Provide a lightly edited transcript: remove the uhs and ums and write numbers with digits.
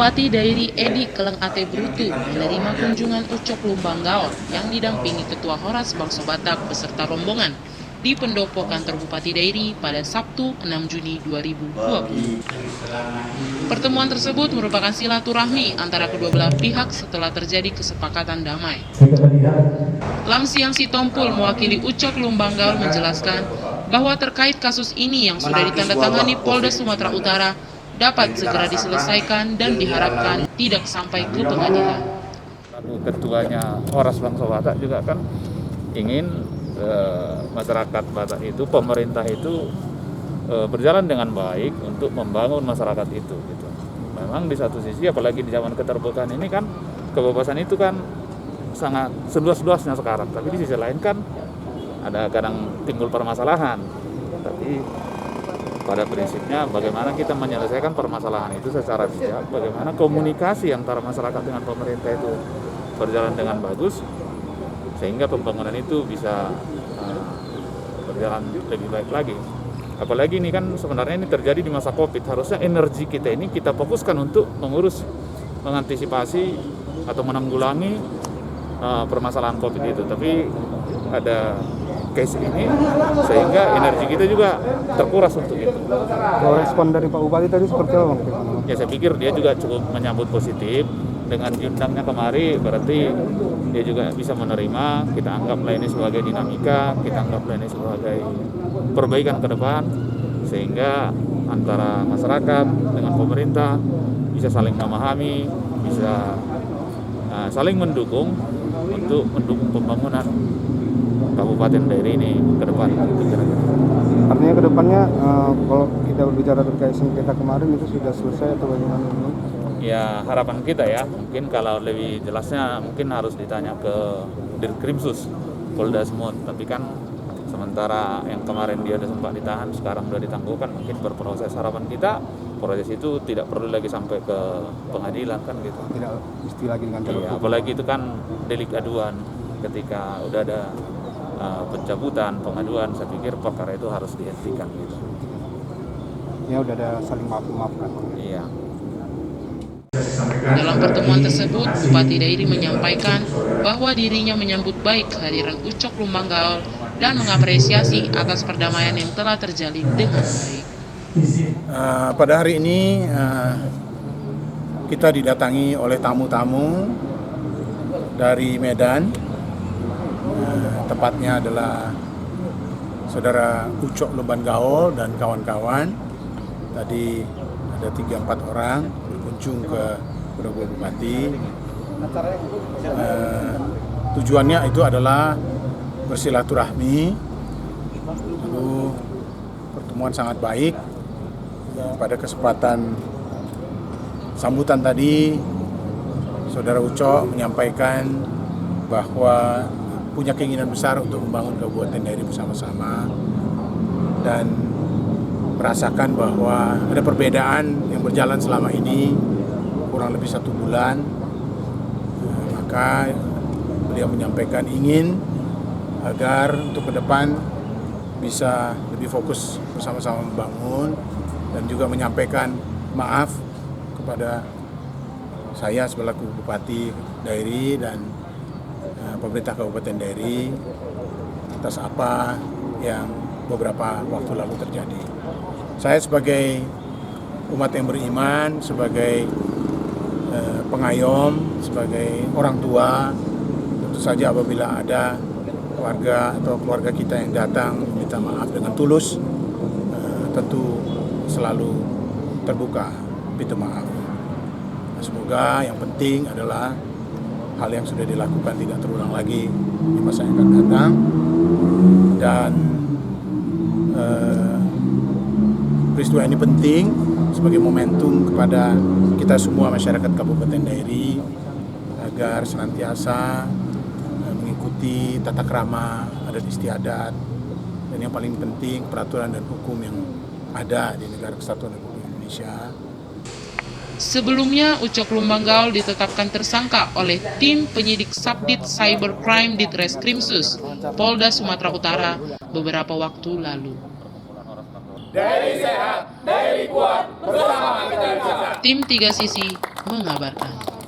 Bupati Dairi Edi Keleng Ate Brutu menerima kunjungan Ucok Lumbang Gaol yang didampingi Ketua Horas Bangsa Batak beserta rombongan di pendopo kantor Bupati Dairi pada Sabtu 6 Juni 2020. Pertemuan tersebut merupakan silaturahmi antara kedua belah pihak setelah terjadi kesepakatan damai. Lamsiang Sitompul mewakili Ucok Lumbang Gaol menjelaskan bahwa terkait kasus ini yang sudah ditandatangani Polda Sumatera Utara dapat segera diselesaikan dan diharapkan tidak sampai ke pengadilan. Ketuanya Horas Bangsa Batak juga kan ingin masyarakat Batak itu, pemerintah itu berjalan dengan baik untuk membangun masyarakat itu. Gitu. Memang di satu sisi, apalagi di zaman keterbukaan ini kan, kebebasan itu kan sangat seluas-luasnya sekarang. Tapi di sisi lain kan ada kadang timbul permasalahan. Tapi pada prinsipnya bagaimana kita menyelesaikan permasalahan itu secara bijak, bagaimana komunikasi antara masyarakat dengan pemerintah itu berjalan dengan bagus, sehingga pembangunan itu bisa berjalan lebih baik lagi. Apalagi ini kan sebenarnya ini terjadi di masa Covid, harusnya energi kita ini kita fokuskan untuk mengurus, mengantisipasi atau menanggulangi permasalahan Covid itu. Tapi ada case ini sehingga energi kita juga terkuras untuk itu. Kalau respon dari Pak Bupati tadi seperti apa? Ya saya pikir dia juga cukup menyambut positif. Dengan diundangnya kemari berarti dia juga bisa menerima. Kita anggaplah ini sebagai dinamika, kita anggaplah ini sebagai perbaikan ke depan, sehingga antara masyarakat dengan pemerintah bisa saling memahami, bisa saling mendukung untuk mendukung pembangunan Kabupaten Dairi ini ke depan. Artinya ke depannya kalau kita berbicara terkait sengketa kemarin itu sudah selesai atau bagaimana? Ya harapan kita ya, mungkin kalau lebih jelasnya mungkin harus ditanya ke Dirkrimsus Polda Sumut. Tapi kan sementara yang kemarin dia sudah sempat ditahan, sekarang sudah ditangguhkan, mungkin berproses. Harapan kita proses itu tidak perlu lagi sampai ke pengadilan kan gitu. Tidak mesti lagi dengan jalur hukum. Apalagi itu kan delik aduan. Ketika udah ada pencabutan, pengaduan, saya pikir perkara itu harus dihentikan gitu. Ya udah ada saling maaf-maafkan. Iya. Dalam pertemuan tersebut, Bupati Dairi menyampaikan bahwa dirinya menyambut baik kehadiran Ucok Lumbang Gaol dan mengapresiasi atas perdamaian yang telah terjalin dengan baik. Pada hari ini kita didatangi oleh tamu-tamu dari Medan, tepatnya adalah Saudara Ucok Lumbang Gaol dan kawan-kawan. Tadi ada 3-4 orang berkunjung ke Pendopo Bupati. Tujuannya itu adalah bersilaturahmi. Lalu pertemuan sangat baik. Pada kesempatan sambutan tadi, Saudara Ucok menyampaikan bahwa punya keinginan besar untuk membangun Kabupaten Dairi bersama-sama dan merasakan bahwa ada perbedaan yang berjalan selama ini kurang lebih 1 bulan. Maka beliau menyampaikan ingin agar untuk ke depan bisa lebih fokus bersama-sama membangun, dan juga menyampaikan maaf kepada saya selaku Bupati Dairi dan pemerintah Kabupaten Dairi atas apa yang beberapa waktu lalu terjadi. Saya sebagai umat yang beriman, sebagai pengayom, sebagai orang tua, tentu saja apabila ada warga atau keluarga kita yang datang minta maaf dengan tulus, tentu selalu terbuka pintu maaf. Semoga yang penting adalah hal yang sudah dilakukan tidak terulang lagi di masa yang akan datang, dan peristiwa ini penting sebagai momentum kepada kita semua masyarakat Kabupaten Dairi agar senantiasa mengikuti tata krama adat istiadat, dan yang paling penting peraturan dan hukum yang ada di negara Kesatuan Republik Indonesia. Sebelumnya, Ucok Lumbang Gaol ditetapkan tersangka oleh tim penyidik Subdit Cybercrime Ditreskrimsus Polda Sumatera Utara beberapa waktu lalu. Dairi sehat, Dairi Tim Tiga Sisi mengabarkan.